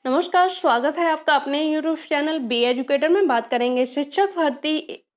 नमस्कार, स्वागत है आपका अपने यूट्यूब चैनल बी एजुकेटर में। बात करेंगे शिक्षक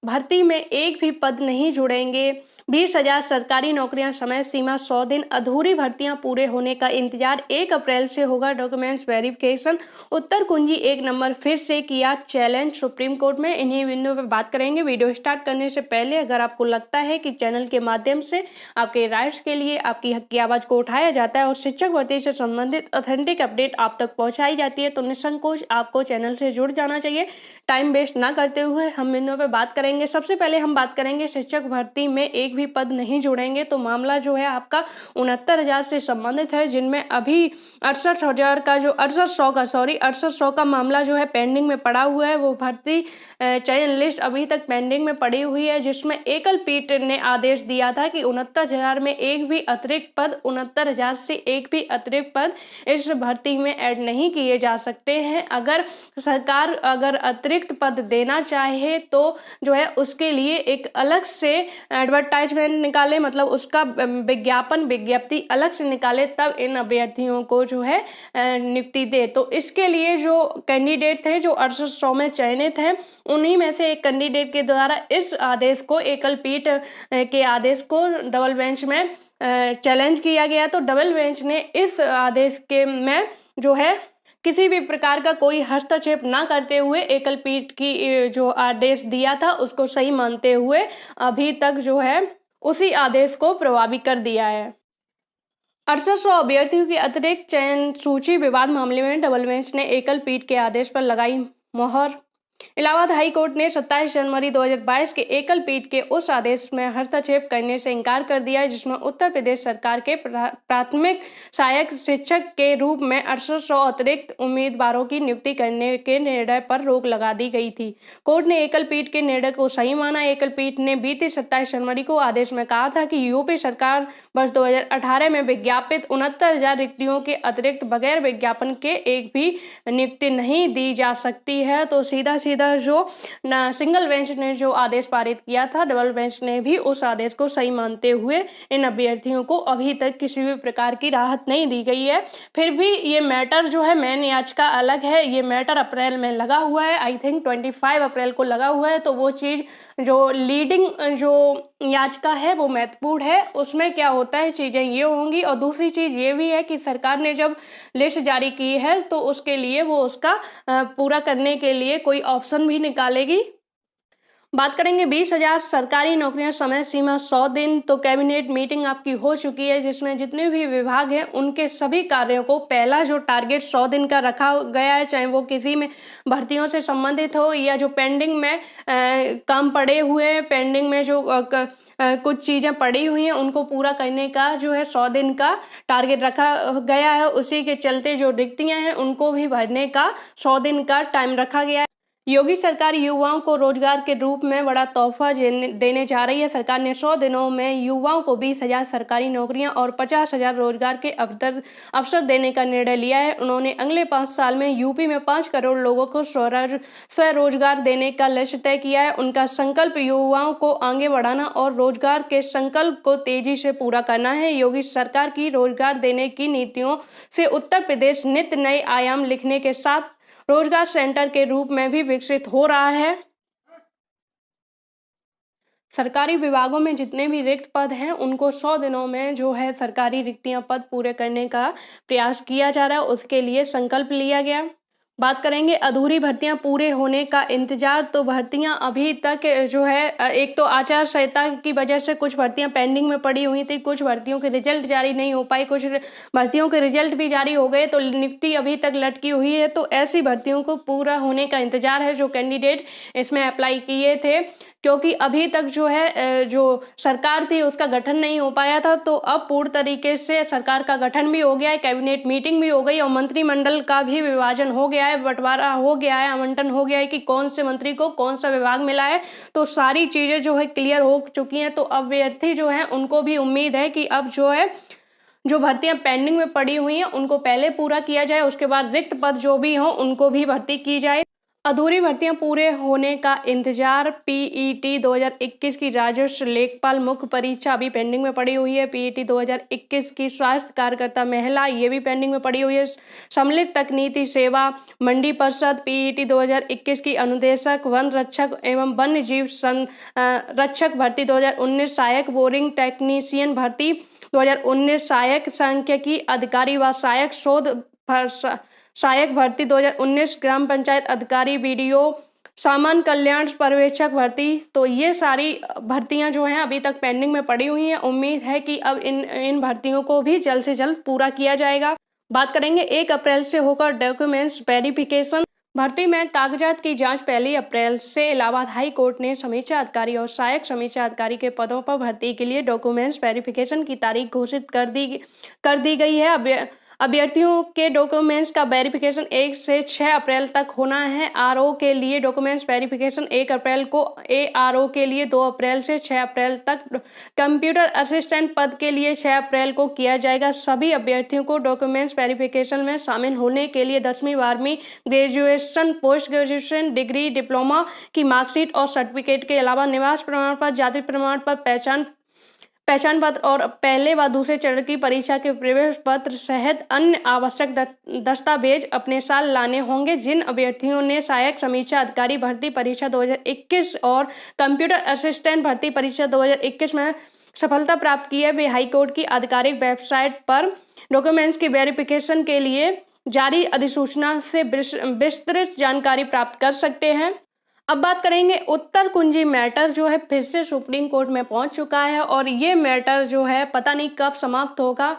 भर्ती में एक भी पद नहीं जुड़ेंगे। 20,000 सरकारी नौकरियां, समय सीमा 100 दिन, अधूरी भर्तियां पूरे होने का इंतजार, 1 अप्रैल से होगा डॉक्यूमेंट्स वेरिफिकेशन। उत्तर कुंजी 1 नंबर फिर से किया चैलेंज सुप्रीम कोर्ट में। इन्हीं बिंदुओं पर बात करेंगे। वीडियो स्टार्ट करने से पहले अगर आपको लगता है कि चैनल के माध्यम से आपके राइट्स के लिए आपकी हक की आवाज को उठाया जाता है और शिक्षक भर्ती से संबंधित ऑथेंटिक अपडेट आप तक पहुंचाई जाती है, तो निसंकोच आपको चैनल से जुड़ जाना चाहिए। टाइम वेस्ट ना करते हुए हम बिंदुओं पर बात करेंगे। सबसे पहले हम बात करेंगे शिक्षक भर्ती में एक भी पद नहीं जुड़ेंगे। तो मामला जो है आपका 69,000 से संबंधित है, जिनमें अभी 6800 का मामला जो है पेंडिंग में पड़ा हुआ है। वो भर्ती चयन लिस्ट अभी तक पेंडिंग में पड़ी हुई है, जिसमें एकल पीठ ने आदेश दिया था कि 69,000 में एक भी अतिरिक्त पद 69,000 से एक भी अतिरिक्त पद इस भर्ती में ऐड नहीं किए जा सकते हैं। अगर सरकार अतिरिक्त पद देना चाहे तो जो है उसके लिए एक अलग से एडवर्टाइजमेंट निकाले, मतलब उसका विज्ञप्ति अलग से निकाले, तब इन अभ्यर्थियों को जो है नियुक्ति दे। तो इसके लिए जो कैंडिडेट थे जो 6800 में चयनित हैं, उन्हीं में से एक कैंडिडेट के द्वारा इस आदेश को, एकल पीठ के आदेश को डबल बेंच में चैलेंज किया गया। तो डबल बेंच ने इस आदेश के में जो है किसी भी प्रकार का कोई हस्तक्षेप ना करते हुए एकल पीठ की जो आदेश दिया था उसको सही मानते हुए अभी तक जो है उसी आदेश को प्रभावी कर दिया है। 6800 अभ्यर्थियों की अतिरिक्त चयन सूची विवाद मामले में डबल बेंच ने एकल पीठ के आदेश पर लगाई मोहर। इलाहाबाद हाई कोर्ट ने 27 जनवरी 2022 के एकल पीठ के उस आदेश में हस्तक्षेप करने से इनकार कर दिया, जिसमें उत्तर प्रदेश सरकार के प्राथमिक सहायक शिक्षक के रूप में 6800 अतिरिक्त उम्मीदवारों की नियुक्ति करने के निर्णय पर रोक लगा दी गई थी। कोर्ट ने एकल पीठ के निर्णय को सही माना। एकल पीठ ने बीते 27 जनवरी को आदेश में कहा था कि यूपी सरकार वर्ष 2018 में विज्ञापित 69,000 रिक्तियों के अतिरिक्त बगैर विज्ञापन के एक भी नियुक्ति नहीं दी जा सकती है। तो सीधा जो सिंगल बेंच ने जो आदेश पारित किया था, डबल बेंच ने भी उस आदेश को सही मानते हुए इन अभ्यर्थियों को अभी तक किसी भी प्रकार की राहत नहीं दी गई है। फिर भी ये मैटर जो है मेन याचिका अलग है। ये मैटर अप्रैल में लगा हुआ है, आई थिंक 25 अप्रैल को लगा हुआ है। तो वो चीज़ जो लीडिंग जो याचिका है वो महत्वपूर्ण है। उसमें क्या होता है, चीज़ें ये होंगी। और दूसरी चीज़ ये भी है कि सरकार ने जब लिस्ट जारी की है तो उसके लिए वो उसका पूरा करने के लिए कोई ऑप्शन भी निकालेगी। बात करेंगे 20,000 सरकारी नौकरियां, समय सीमा 100 दिन। तो कैबिनेट मीटिंग आपकी हो चुकी है, जिसमें जितने भी विभाग हैं उनके सभी कार्यों को पहला जो टारगेट 100 दिन का रखा गया है, चाहे वो किसी में भर्तियों से संबंधित हो या जो पेंडिंग में काम पड़े हुए हैं, पेंडिंग में जो कुछ चीज़ें पड़ी हुई हैं उनको पूरा करने का जो है 100 दिन का टारगेट रखा गया है। उसी के चलते जो रिक्तियां हैं उनको भी भरने का 100 दिन का टाइम रखा गया है। योगी सरकार युवाओं को रोजगार के रूप में बड़ा तोहफा देने जा रही है। सरकार ने 100 दिनों में युवाओं को 20,000 सरकारी नौकरियां और 50,000 रोजगार के अवसर देने का निर्णय लिया है। उन्होंने अगले 5 साल में यूपी में 5 करोड़ लोगों को स्वरोजगार देने का लक्ष्य तय किया है। उनका संकल्प युवाओं को आगे बढ़ाना और रोजगार के संकल्प को तेजी से पूरा करना है। योगी सरकार की रोजगार देने की नीतियों से उत्तर प्रदेश नित्य नए आयाम लिखने के साथ रोजगार सेंटर के रूप में भी विकसित हो रहा है। सरकारी विभागों में जितने भी रिक्त पद हैं उनको 100 दिनों में जो है सरकारी रिक्तियां पद पूरे करने का प्रयास किया जा रहा है, उसके लिए संकल्प लिया गया। बात करेंगे अधूरी भर्तियां पूरे होने का इंतजार। तो भर्तियां अभी तक जो है एक तो आचार संहिता की वजह से कुछ भर्तियां पेंडिंग में पड़ी हुई थी, कुछ भर्तियों के रिजल्ट जारी नहीं हो पाई, कुछ भर्तियों के रिजल्ट भी जारी हो गए तो नियुक्ति अभी तक लटकी हुई है। तो ऐसी भर्तियों को पूरा होने का इंतजार है जो कैंडिडेट इसमें अप्लाई किए थे, क्योंकि अभी तक जो है जो सरकार थी उसका गठन नहीं हो पाया था। तो अब पूर्ण तरीके से सरकार का गठन भी हो गया है, कैबिनेट मीटिंग भी हो गई और मंत्रिमंडल का भी विभाजन हो गया है, बंटवारा हो गया है, आवंटन हो गया है कि कौन से मंत्री को कौन सा विभाग मिला है। तो सारी चीजें जो है क्लियर हो चुकी हैं। तो अभ्यर्थी जो है उनको भी उम्मीद है कि अब जो है जो भर्तियां पेंडिंग में पड़ी हुई हैं उनको पहले पूरा किया जाए, उसके बाद रिक्त पद जो भी हों उनको भी भर्ती की जाए। अधूरी भर्तियां पूरे होने का इंतजार। पीईटी 2021 की राजस्व लेखपाल मुख्य परीक्षा अभी पेंडिंग में पड़ी हुई है। पीईटी 2021 की स्वास्थ्य कार्यकर्ता महिला, ये भी पेंडिंग में पड़ी हुई है। सम्मिलित तकनीकी सेवा मंडी परिषद पीईटी 2021 की अनुदेशक वन रक्षक एवं वन्य जीव रक्षक भर्ती 2019, सहायक बोरिंग टेक्नीशियन भर्ती 2019, सहायक सांख्यिकी अधिकारी व सहायक शोध सहायक भर्ती 2019, ग्राम पंचायत अधिकारी, बीडीओ, सामान्य कल्याण पर्यवेक्षक भर्ती। तो ये सारी भर्तियां जो हैं अभी तक पेंडिंग में पड़ी हुई हैं। उम्मीद है कि अब इन भर्तियों को भी जल्द से जल्द पूरा किया जाएगा। बात करेंगे 1 अप्रैल से होकर डॉक्यूमेंट्स वेरिफिकेशन। भर्ती में कागजात की जांच 1 अप्रैल से इलाहाबाद हाई कोर्ट ने समीक्षा अधिकारी और सहायक समीक्षा अधिकारी के पदों पर भर्ती के लिए डॉक्यूमेंट्स वेरिफिकेशन की तारीख घोषित कर दी गई है। अभ्यर्थियों के डॉक्यूमेंट्स का वेरिफिकेशन 1 से 6 अप्रैल तक होना है। आरओ के लिए डॉक्यूमेंट्स वेरिफिकेशन 1 अप्रैल को, एआरओ के लिए 2 अप्रैल से 6 अप्रैल तक, कंप्यूटर असिस्टेंट पद के लिए 6 अप्रैल को किया जाएगा। सभी अभ्यर्थियों को डॉक्यूमेंट्स वेरिफिकेशन में शामिल होने के लिए 10वीं 12वीं, graduation, post graduation degree, diploma की मार्कशीट और सर्टिफिकेट के अलावा निवास प्रमाण पत्र, जाति प्रमाण पत्र, पहचान पत्र और पहले व दूसरे चरण की परीक्षा के प्रवेश पत्र सहित अन्य आवश्यक दस्तावेज अपने साथ लाने होंगे। जिन अभ्यर्थियों ने सहायक समीक्षा अधिकारी भर्ती परीक्षा 2021 और कंप्यूटर असिस्टेंट भर्ती परीक्षा 2021 में सफलता प्राप्त की है, वे हाईकोर्ट की आधिकारिक वेबसाइट पर डॉक्यूमेंट्स की वेरिफिकेशन के लिए जारी अधिसूचना से विस्तृत जानकारी प्राप्त कर सकते हैं। अब बात करेंगे उत्तर कुंजी मैटर जो है फिर से सुप्रीम कोर्ट में पहुंच चुका है और ये मैटर जो है पता नहीं कब समाप्त होगा।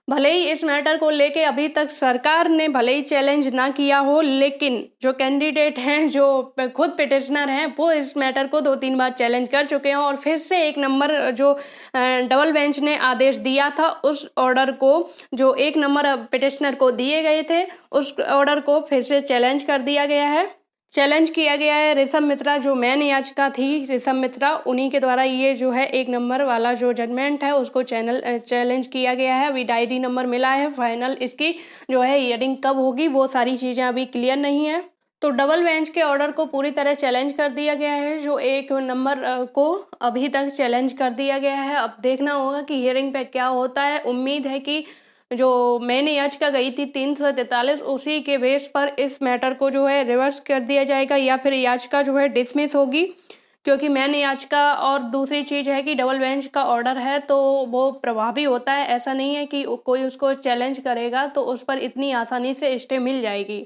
भले ही इस मैटर को लेके अभी तक सरकार ने भले ही चैलेंज ना किया हो, लेकिन जो कैंडिडेट हैं, जो खुद पिटिशनर हैं, वो इस मैटर को 2-3 बार चैलेंज कर चुके हैं और फिर से 1 नंबर जो डबल बेंच ने आदेश दिया था, उस ऑर्डर को जो 1 नंबर पिटिशनर को दिए गए थे, उस ऑर्डर को फिर से चैलेंज कर दिया गया है। चैलेंज किया गया है ऋषभ मित्रा, जो मेन याचिका थी ऋषभ मित्रा, उन्हीं के द्वारा ये जो है 1 नंबर वाला जो जजमेंट है उसको चैलेंज किया गया है। अभी डायरी नंबर मिला है, फाइनल इसकी जो है हियरिंग कब होगी वो सारी चीज़ें अभी क्लियर नहीं है। तो डबल बेंच के ऑर्डर को पूरी तरह चैलेंज कर दिया गया है, जो 1 नंबर को अभी तक चैलेंज कर दिया गया है। अब देखना होगा कि हियरिंग पे क्या होता है। उम्मीद है कि जो मैंने याचिका गई थी 343, उसी के बेस पर इस मैटर को जो है रिवर्स कर दिया जाएगा या फिर याचिका जो है डिसमिस होगी, क्योंकि मैंने याचिका और दूसरी चीज़ है कि डबल बेंच का ऑर्डर है तो वो प्रभावी होता है। ऐसा नहीं है कि कोई उसको चैलेंज करेगा तो उस पर इतनी आसानी से स्टे मिल जाएगी।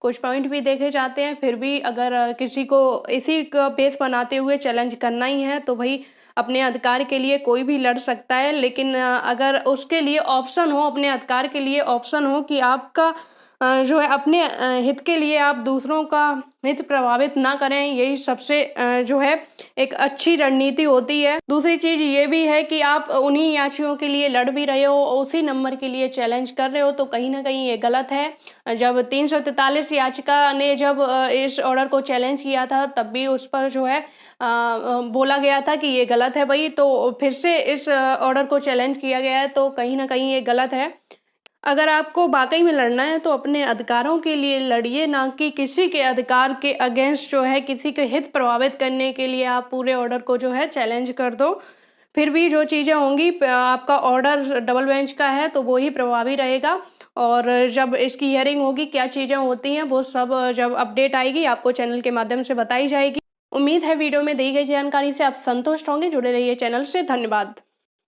कुछ पॉइंट भी देखे जाते हैं, फिर भी अगर किसी को इसी का बेस बनाते हुए चैलेंज करना ही है तो भाई अपने अधिकार के लिए कोई भी लड़ सकता है, लेकिन अगर उसके लिए ऑप्शन हो, अपने अधिकार के लिए ऑप्शन हो कि आपका जो है अपने हित के लिए आप दूसरों का हित प्रभावित ना करें, यही सबसे जो है एक अच्छी रणनीति होती है। दूसरी चीज ये भी है कि आप उन्हीं याचिकाओं के लिए लड़ भी रहे हो, उसी नंबर के लिए चैलेंज कर रहे हो, तो कहीं ना कहीं ये गलत है। जब 343 याचिका ने जब इस ऑर्डर को चैलेंज किया था तब भी उस पर जो है बोला गया था कि ये गलत है भाई, तो फिर से इस ऑर्डर को चैलेंज किया गया है, तो कहीं ना कहीं ये गलत है। अगर आपको वाकई में लड़ना है तो अपने अधिकारों के लिए लड़िए, ना कि किसी के अधिकार के अगेंस्ट जो है किसी के हित प्रभावित करने के लिए आप पूरे ऑर्डर को जो है चैलेंज कर दो। फिर भी जो चीज़ें होंगी, आपका ऑर्डर डबल बेंच का है तो वो ही प्रभावी रहेगा, और जब इसकी हियरिंग होगी क्या चीज़ें होती हैं वो सब जब अपडेट आएगी आपको चैनल के माध्यम से बताई जाएगी। उम्मीद है वीडियो में दी गई जानकारी से आप संतुष्ट होंगे। जुड़े रहिए चैनल से। धन्यवाद।